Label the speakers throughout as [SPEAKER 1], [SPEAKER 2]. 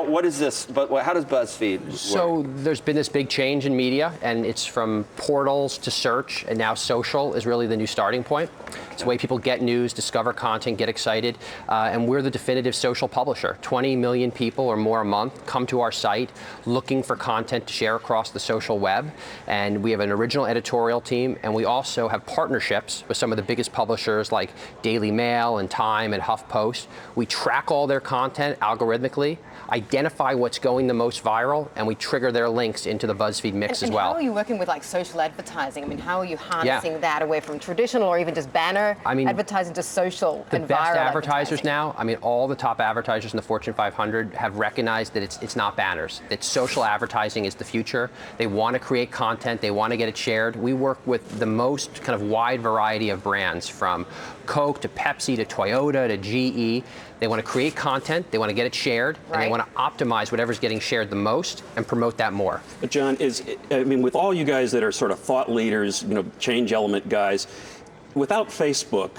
[SPEAKER 1] what is this? But how does BuzzFeed work?
[SPEAKER 2] So there's been this big change in media, and it's from portals to search, and now social is really the new starting point. It's the way people get news, discover content, get excited, and we're the definitive social publisher. 20 million people or more a month come to our site looking for content to share across the social web, and we have an original editorial team, and we also have partnerships with some of the biggest publishers like Daily Mail and Time and HuffPost. We track all their content algorithmically, identify what's going the most viral, and we trigger their links into the BuzzFeed mix as well.
[SPEAKER 3] How are you working with like social advertising? I mean, how are you harnessing that away from traditional or even just banner advertising to social and viral?
[SPEAKER 2] The best advertisers now, all the top advertisers in the Fortune 500 have recognized that it's not banners, that social advertising is the future. They want to create content, they want to get it shared. We work with the most kind of wide variety of brands, from Coke to Pepsi to Toyota to GE. They want to create content, they want to get it shared, and they want to optimize whatever's getting shared the most and promote that more.
[SPEAKER 1] But Jon, with all you guys that are sort of thought leaders, change element guys, without Facebook,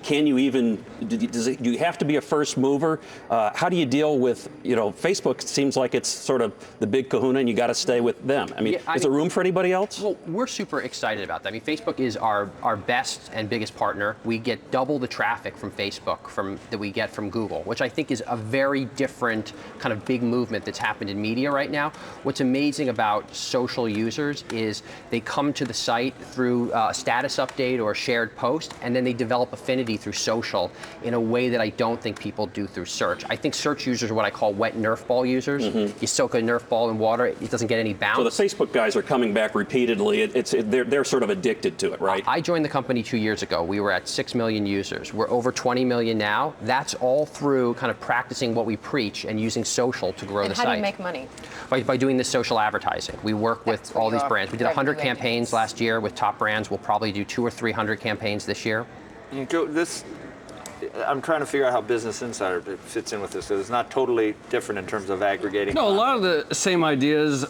[SPEAKER 1] can you even, do you have to be a first mover? How do you deal with, Facebook seems like it's sort of the big kahuna and you got to stay with them. Is there room for anybody else?
[SPEAKER 2] Well, we're super excited about that. Facebook is our best and biggest partner. We get double the traffic from Facebook that we get from Google, which I think is a very different kind of big movement that's happened in media right now. What's amazing about social users is they come to the site through a status update or a shared post, and then they develop affinity through social in a way that I don't think people do through search. I think search users are what I call wet Nerf ball users. You soak a Nerf ball in water, it doesn't get any bounce.
[SPEAKER 1] So the Facebook guys are coming back repeatedly. They're sort of addicted to it, right?
[SPEAKER 2] I joined the company 2 years ago. We were at 6 million users. We're over 20 million now. That's all through kind of practicing what we preach and using social to grow the site.
[SPEAKER 3] How do you make money?
[SPEAKER 2] By doing this social advertising. We work with all these brands. We did 100 campaigns last year with top brands. We'll probably do 200 or 300 campaigns this year.
[SPEAKER 4] Joe, I'm trying to figure out how Business Insider fits in with this. So it's not totally different in terms of aggregating.
[SPEAKER 5] No, a lot of the same ideas,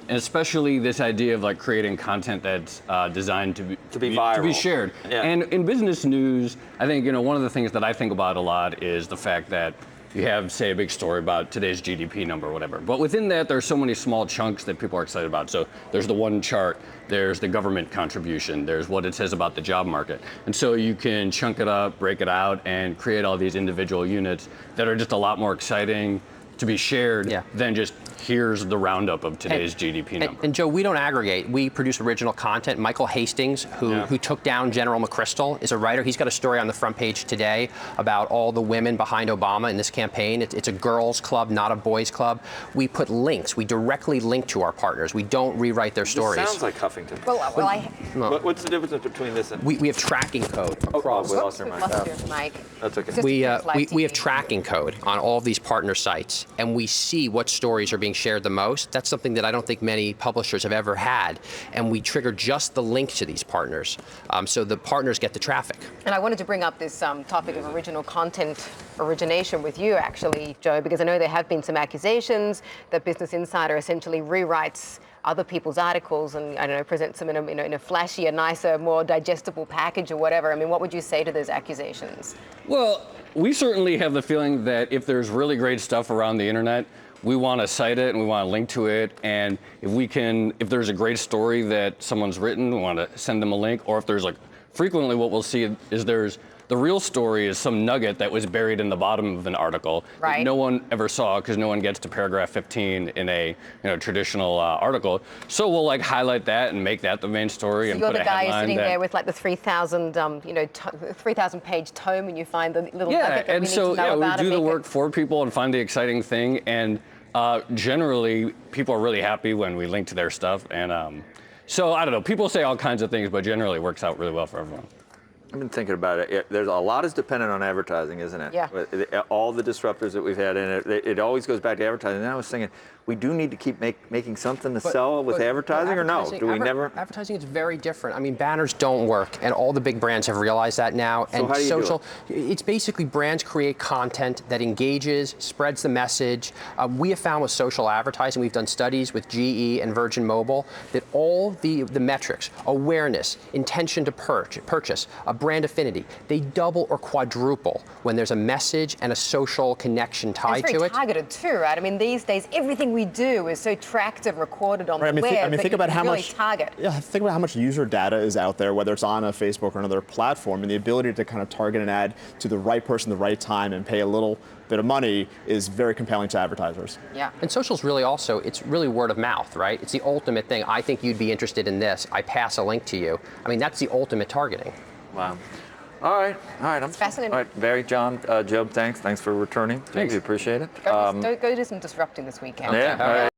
[SPEAKER 5] especially this idea of like creating content that's designed to be viral, to be shared.
[SPEAKER 4] Yeah.
[SPEAKER 5] And in business news, I think one of the things that I think about a lot is the fact that you have, say, a big story about today's GDP number or whatever. But within that, there's so many small chunks that people are excited about. So there's the one chart, there's the government contribution, there's what it says about the job market. And so you can chunk it up, break it out, and create all these individual units that are just a lot more exciting to be shared than just here's the roundup of today's GDP number.
[SPEAKER 2] And Joe, we don't aggregate. We produce original content. Michael Hastings, who took down General McChrystal, is a writer. He's got a story on the front page today about all the women behind Obama in this campaign. It's a girls' club, not a boys' club. We put links. We directly link to our partners. We don't rewrite their stories.
[SPEAKER 4] This sounds like Huffington. What's the difference between this and...
[SPEAKER 2] We have tracking code across.
[SPEAKER 3] We lost your mic.
[SPEAKER 4] That's okay.
[SPEAKER 2] We have tracking code on all of these partner sites, and we see what stories are being shared the most. That's something that I don't think many publishers have ever had, and we trigger just the link to these partners, so the partners get the traffic.
[SPEAKER 3] And I wanted to bring up this topic of original content origination with you, actually, Joe, because I know there have been some accusations that Business Insider essentially rewrites other people's articles and, I don't know, presents them in a flashier, nicer, more digestible package or whatever. What would you say to those accusations?
[SPEAKER 5] Well, we certainly have the feeling that if there's really great stuff around the internet, we want to cite it and we want to link to it. And if there's a great story that someone's written, we want to send them a link. Or if there's frequently what we'll see is the real story is some nugget that was buried in the bottom of an article that no one ever saw because no one gets to paragraph 15 in a traditional article. So we'll highlight that and make that the main story.
[SPEAKER 3] So
[SPEAKER 5] and
[SPEAKER 3] you're
[SPEAKER 5] put
[SPEAKER 3] the
[SPEAKER 5] a
[SPEAKER 3] guy
[SPEAKER 5] headline
[SPEAKER 3] sitting there with the 3,000 page tome, and you find the little nugget that we need to know about.
[SPEAKER 5] We do the work for people and find the exciting thing. And generally, people are really happy when we link to their stuff. And so I don't know. People say all kinds of things, but generally it works out really well for everyone.
[SPEAKER 4] I've been thinking about it. There's a lot is dependent on advertising, isn't it?
[SPEAKER 3] Yeah.
[SPEAKER 4] All the disruptors that we've had in it, it always goes back to advertising. And I was thinking, we do need to keep making something to sell with advertising, or no? Do we never?
[SPEAKER 2] Advertising is very different. Banners don't work, and all the big brands have realized that now.
[SPEAKER 4] So
[SPEAKER 2] and
[SPEAKER 4] how do you
[SPEAKER 2] social,
[SPEAKER 4] do it?
[SPEAKER 2] It's basically brands create content that engages, spreads the message. We have found with social advertising, we've done studies with GE and Virgin Mobile, that all the metrics, awareness, intention to purchase, brand affinity. They double or quadruple when there's a message and a social connection tied
[SPEAKER 3] to it. It's very targeted too, right? I mean, these days, everything we do is so tracked and recorded on the web that
[SPEAKER 6] think
[SPEAKER 3] you
[SPEAKER 6] about
[SPEAKER 3] can
[SPEAKER 6] how
[SPEAKER 3] really
[SPEAKER 6] much
[SPEAKER 3] target.
[SPEAKER 6] Yeah, think about how much user data is out there, whether it's on a Facebook or another platform, and the ability to kind of target an ad to the right person, the right time, and pay a little bit of money is very compelling to advertisers.
[SPEAKER 3] Yeah.
[SPEAKER 2] And social's really also, it's really word of mouth, right? It's the ultimate thing. I think you'd be interested in this. I pass a link to you. I mean, that's the ultimate targeting.
[SPEAKER 4] Wow. All right.
[SPEAKER 3] It's fascinating.
[SPEAKER 4] All right, Barry, John, Job, thanks for returning.
[SPEAKER 5] Thanks.
[SPEAKER 4] We appreciate it.
[SPEAKER 3] Go do some disrupting this weekend.
[SPEAKER 4] Yeah. All right.